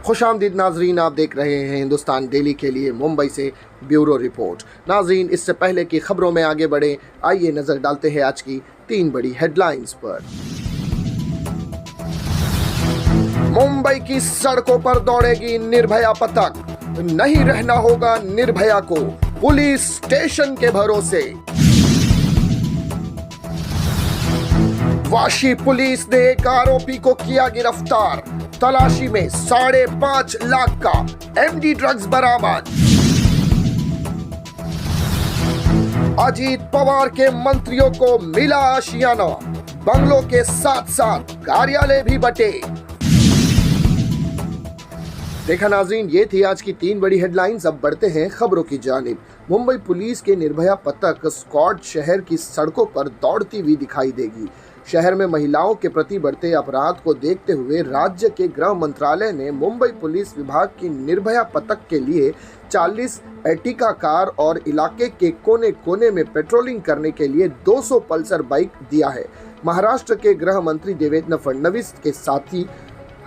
खुशामदीद नाजरीन, आप देख रहे हैं हिंदुस्तान डेली के लिए मुंबई से ब्यूरो रिपोर्ट। नाजरीन, इससे पहले की खबरों में आगे बढ़े, आइए नजर डालते हैं आज की 3 बड़ी हेडलाइंस पर। मुंबई की सड़कों पर दौड़ेगी निर्भया पतक, नहीं रहना होगा निर्भया को पुलिस स्टेशन के भरोसे। वाशी पुलिस ने एक आरोपी को किया गिरफ्तार, तलाशी में 5.5 लाख का एमडी ड्रग्स बरामद। अजीत पवार के मंत्रियों को मिला आशियाना, बंगलों के साथ साथ कार्यालय भी बटे। देखा नाज़रीन, ये थी आज की 3 बड़ी हेडलाइंस। अब बढ़ते हैं खबरों की जानिब। मुंबई पुलिस के निर्भया पतक स्क्वाड शहर की सड़कों पर दौड़ती हुई दिखाई देगी। शहर में महिलाओं के प्रति बढ़ते अपराध को देखते हुए राज्य के गृह मंत्रालय ने मुंबई पुलिस विभाग की निर्भया पतक के लिए 40 एर्टिगा कार और इलाके के कोने कोने में पेट्रोलिंग करने के लिए 200 पल्सर बाइक दिया है। महाराष्ट्र के गृह मंत्री देवेंद्र फडणवीस के साथ ही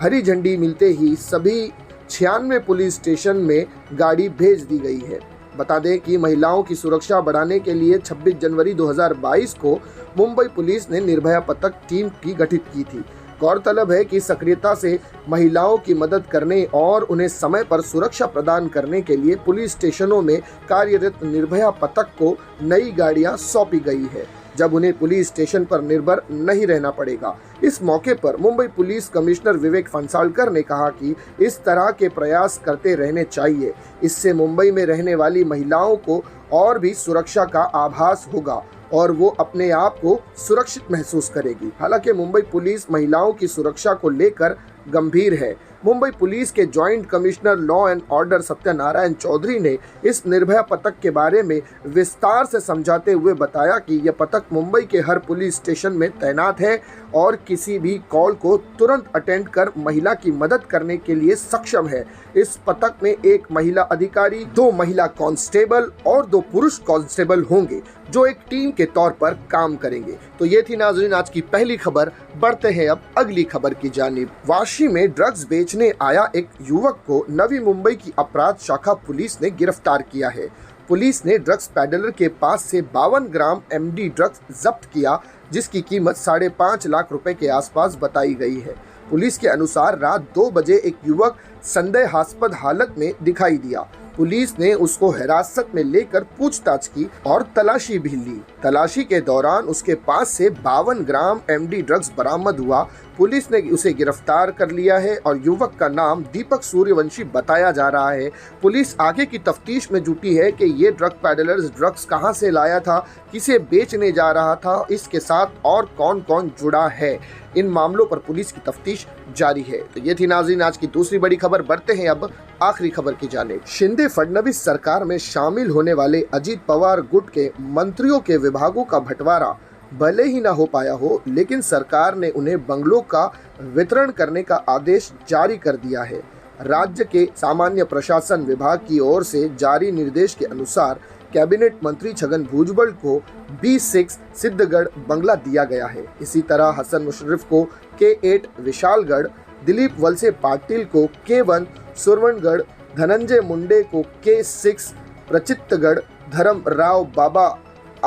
हरी झंडी मिलते ही सभी 96 पुलिस स्टेशन में गाड़ी भेज दी गई है। बता दें कि महिलाओं की सुरक्षा बढ़ाने के लिए 26 जनवरी 2022 को मुंबई पुलिस ने निर्भया पतक टीम की गठित की थी। गौरतलब है कि सक्रियता से महिलाओं की मदद करने और उन्हें समय पर सुरक्षा प्रदान करने के लिए पुलिस स्टेशनों में कार्यरत निर्भया पतक को नई गाड़ियां सौंपी गई है, जब उन्हें पुलिस स्टेशन पर निर्भर नहीं रहना पड़ेगा। इस मौके पर मुंबई पुलिस कमिश्नर विवेक फंसालकर ने कहा कि इस तरह के प्रयास करते रहने चाहिए। इससे मुंबई में रहने वाली महिलाओं को और भी सुरक्षा का आभास होगा और वो अपने आप को सुरक्षित महसूस करेगी। हालांकि मुंबई पुलिस महिलाओं की सुरक्षा को लेकर गंभीर है। मुंबई पुलिस के joint commissioner law and order Satyanarayan Chaudhary ने इस निर्भया पतक के बारे में विस्तार से समझाते हुए बताया कि यह पतक मुंबई के हर पुलिस स्टेशन में तैनात है और किसी भी कॉल को तुरंत अटेंड कर महिला की मदद करने के लिए सक्षम है। इस पतक में 1 महिला अधिकारी, 2 महिला कांस्टेबल और 2 पुरुष कांस्टेबल होंगे जो एक टीम के तौर पर काम करेंगे। तो ये थी नाज़रीन आज की पहली खबर। बढ़ते हैं अब अगली खबर की जानिब। वाशी में ड्रग्स बेचने आया एक युवक को नवी मुंबई की अपराध शाखा पुलिस ने गिरफ्तार किया है। पुलिस ने ड्रग्स पैडलर के पास से 52 ग्राम एमडी ड्रग्स जब्त किया, जिसकी कीमत 5.5 लाख रुपए के आसपास बताई गई है। पुलिस के अनुसार रात 2 बजे एक युवक संदेहास्पद हालत में दिखाई दिया। पुलिस ने उसको हिरासत में लेकर पूछताछ की और तलाशी भी ली। तलाशी के दौरान उसके पास से 52 ग्राम एमडी ड्रग्स बरामद हुआ। पुलिस ने उसे गिरफ्तार कर लिया है और युवक का नाम दीपक सूर्यवंशी बताया जा रहा है। पुलिस आगे की तफ्तीश में जुटी है कि ये ड्रग पैडलर्स ड्रग्स कहां से लाया था, किसे बेचने जा रहा था, इसके साथ और कौन कौन जुड़ा है। इन मामलों पर पुलिस की तफ्तीश जारी है। तो ये थी नाज़रीन आज की दूसरी बड़ी खबर। बढ़ते हैं अब आखिरी खबर की जानिब। शिंदे फडणवीस सरकार में शामिल होने वाले अजीत पवार गुट के मंत्रियों के विभागों का बंटवारा भले ही ना हो पाया हो, लेकिन सरकार ने उन्हें बंगलों का वितरण करने का आदेश जारी कर दिया है। राज्य के सामान्य प्रशासन विभाग की ओर से जारी निर्देश के अनुसार कैबिनेट मंत्री छगन भुजबल को B6 सिद्धगढ़ बंगला दिया गया है। इसी तरह हसन मुशर्रफ को K8 विशालगढ़, दिलीप वलसे पाटिल को K1 सुरवणगढ़, धनंजय मुंडे को K6 प्रचित्तगढ़, धर्म राव बाबा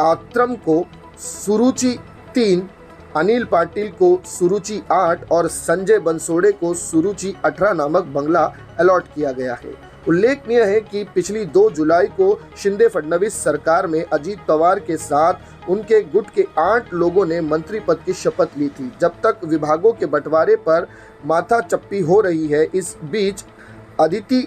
आत्रम को सुरुचि 3, अनिल पाटिल को सुरुचि 8 और संजय बंसोड़े को सुरुचि 18 नामक बंगला अलॉट किया गया है। उल्लेखनीय है कि पिछली 2 जुलाई को शिंदे फडणवीस सरकार में अजीत पवार के साथ उनके गुट के 8 लोगों ने मंत्री पद की शपथ ली थी। जब तक विभागों के बंटवारे पर माथा चप्पी हो रही है, इस बीच अदिति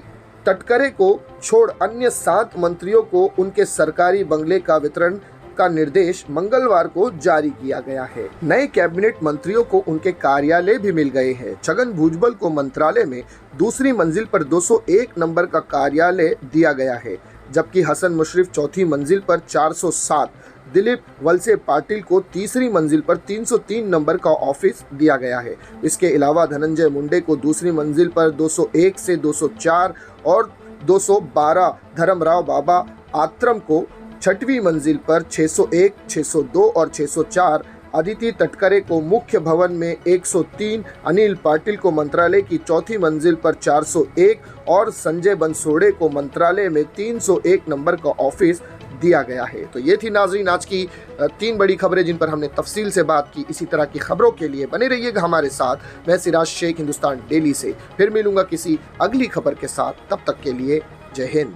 तटकरे को छोड़ अन्य 7 मंत्रियों को उनके सरकारी बंगले का वितरण का निर्देश मंगलवार को जारी किया गया है। नए कैबिनेट मंत्रियों को उनके कार्यालय भी मिल गए हैं। छगन भुजबल को मंत्रालय में दूसरी मंजिल पर 201 नंबर का कार्यालय दिया गया है, जबकि हसन मुशर्रफ चौथी मंजिल पर 407, दिलीप वलसे पाटिल को तीसरी मंजिल पर 303 नंबर का ऑफिस दिया गया है। इसके अलावा धनंजय मुंडे को दूसरी मंजिल पर 201 से 204 और 212, धर्मराव बाबा आत्रम को 6वीं मंजिल पर 601, 602 और 604, अदिति तटकरे को मुख्य भवन में 103, अनिल पाटिल को मंत्रालय की चौथी मंजिल पर 401 और संजय बंसोड़े को मंत्रालय में 301 नंबर का ऑफिस दिया गया है। तो ये थी नाज़रीन आज की 3 बड़ी खबरें जिन पर हमने तफसील से बात की। इसी तरह की खबरों के लिए बने रहिएगा हमारे साथ। मैं सिराज शेख, हिंदुस्तान डेली से फिर मिलूंगा किसी अगली खबर के साथ। तब तक के लिए जय हिंद।